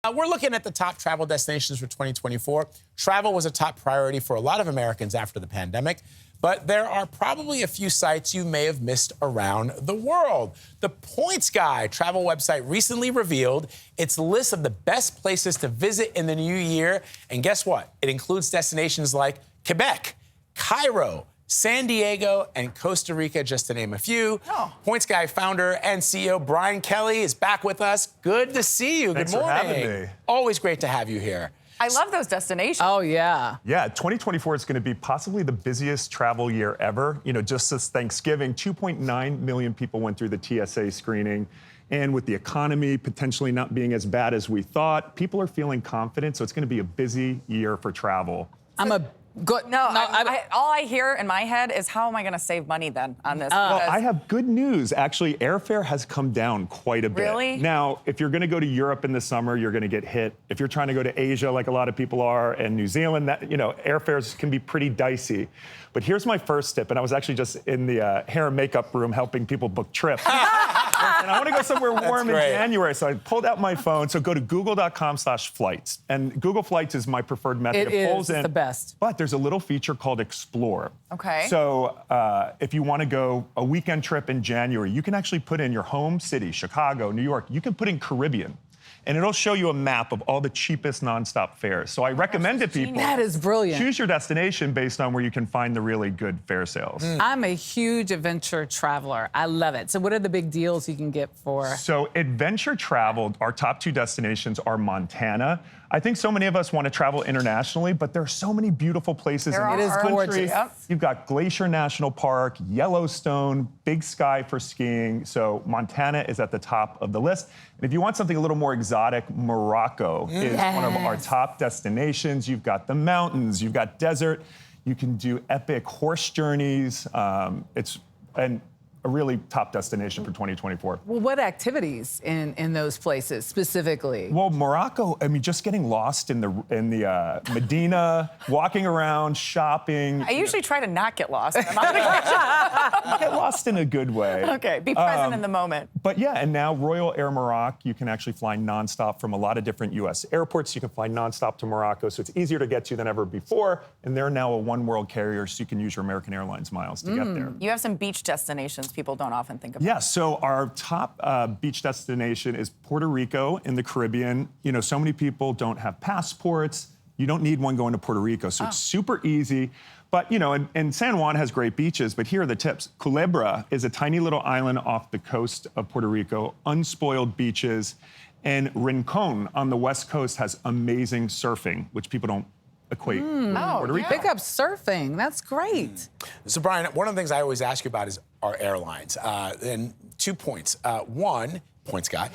We're looking at the top travel destinations for 2024. Travel was a top priority for a lot of Americans after the pandemic, but there are probably a few sites you may have missed around the world. The Points Guy travel website recently revealed its list of the best places to visit in the new year. And guess what? It includes destinations like Quebec, Cairo, San Diego, and Costa Rica, just to name a few. Points Guy founder and CEO Brian Kelly is back with us. Good to see you. Thanks Good morning. for having me. Always great to have you here. I love those destinations. Oh, yeah. Yeah, 2024 is going to be possibly the busiest travel year ever. You know, just this Thanksgiving, 2.9 million people went through the TSA screening. And with the economy potentially not being as bad as we thought, people are feeling confident. So it's going to be a busy year for travel. All I hear in my head is, how am I going to save money then on this? Well, I have good news. Actually, airfare has come down quite a bit. Really? Now, if you're going to go to Europe in the summer, you're going to get hit. If you're trying to go to Asia, like a lot of people are, and New Zealand, airfares can be pretty dicey. But here's my first tip, and I was actually just in the hair and makeup room helping people book trips. And I want to go somewhere warm in January, so I pulled out my phone. So go to google.com/flights. And Google Flights is my preferred method. It pulls in the best. But there's a little feature called Explore. Okay. So if you want to go a weekend trip in January, you can actually put in your home city, Chicago, New York. You can put in Caribbean. And it'll show you a map of all the cheapest nonstop fares. So I recommend to people. That is brilliant. Choose your destination based on where you can find the really good fare sales. I'm a huge adventure traveler. I love it. So what are the big deals you can get for? So adventure travel, our top two destinations are Montana. I think so many of us want to travel internationally, but there are so many beautiful places in It this is country. gorgeous. Yep. You've got Glacier National Park, Yellowstone, Big Sky for skiing. So Montana is at the top of the list. And if you want something a little more exotic, Morocco is one of our top destinations. You've got the mountains, you've got desert. You can do epic horse journeys. It's a really top destination for 2024. Well, what activities in those places specifically? Well, Morocco, I mean, just getting lost in the Medina, walking around, shopping. I usually try to not get lost. Get lost in a good way. Okay, be present in the moment. But yeah, and now Royal Air Morocco, you can actually fly nonstop from a lot of different U.S. airports. You can fly nonstop to Morocco, so it's easier to get to than ever before. And they're now a one world carrier, so you can use your American Airlines miles to get there. You have some beach destinations people don't often think about. Yeah, so our top beach destination is Puerto Rico in the Caribbean. You know, so many people don't have passports. You don't need one going to Puerto Rico, so it's super easy. But, you know, and San Juan has great beaches, but here are the tips. Culebra is a tiny little island off the coast of Puerto Rico, unspoiled beaches. And Rincon on the west coast has amazing surfing, which people don't equate with Puerto Rico. Pick up surfing. That's great. So, Brian, one of the things I always ask you about is our airlines. And 2 points. One, Points Guy.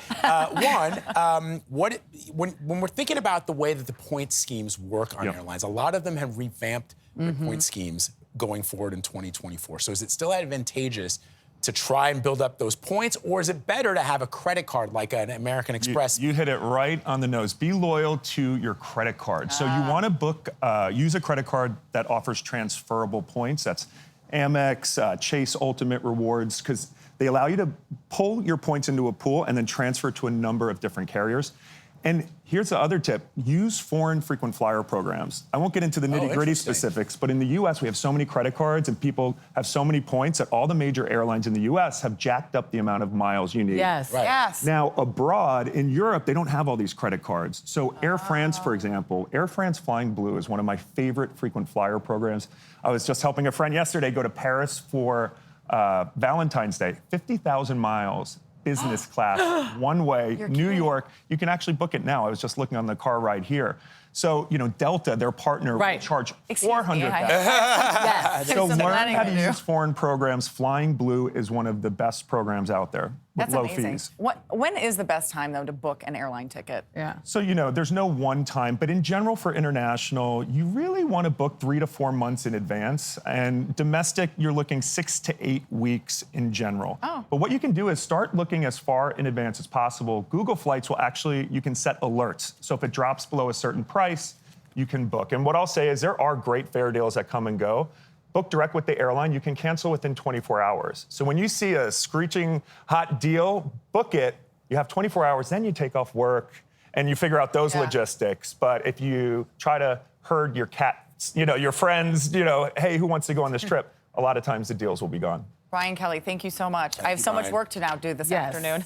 When we're thinking about the way that the point schemes work on airlines, a lot of them have revamped the point schemes going forward in 2024. So is it still advantageous to try and build up those points, or is it better to have a credit card like an American Express? You hit it right on the nose. Be loyal to your credit card. So you want to book, use a credit card that offers transferable points. That's Amex, Chase Ultimate Rewards, because they allow you to pull your points into a pool and then transfer to a number of different carriers. And here's the other tip. Use foreign frequent flyer programs. I won't get into the nitty-gritty specifics, but in the U.S., we have so many credit cards and people have so many points that all the major airlines in the U.S. have jacked up the amount of miles you need. Yes. Right. Yes. Now, abroad, in Europe, they don't have all these credit cards. So Air France, for example, Air France Flying Blue is one of my favorite frequent flyer programs. I was just helping a friend yesterday go to Paris for Valentine's Day. 50,000 miles. Business class, one way, New York. You can actually book it now. I was just looking on the car ride here. So, you know, Delta, their partner, will charge $400. Yes. So learn how to use foreign programs. Flying Blue is one of the best programs out there with That's low amazing. fees. When is the best time, though, to book an airline ticket? Yeah. So, you know, there's no one time, but in general for international, you really want to book 3 to 4 months in advance. And domestic, you're looking 6 to 8 weeks in general. But what you can do is start looking as far in advance as possible. Google Flights will actually, you can set alerts. So if it drops below a certain price, you can book. And what I'll say is there are great fare deals that come and go. Book direct with the airline, you can cancel within 24 hours. So when you see a screeching hot deal, book it. You have 24 hours, then you take off work and you figure out those Yeah. logistics. But if you try to herd your cats, your friends, hey, who wants to go on this trip? A lot of times the deals will be gone. Brian Kelly, thank you so much. I have so much Brian. work to now do this Yes. afternoon.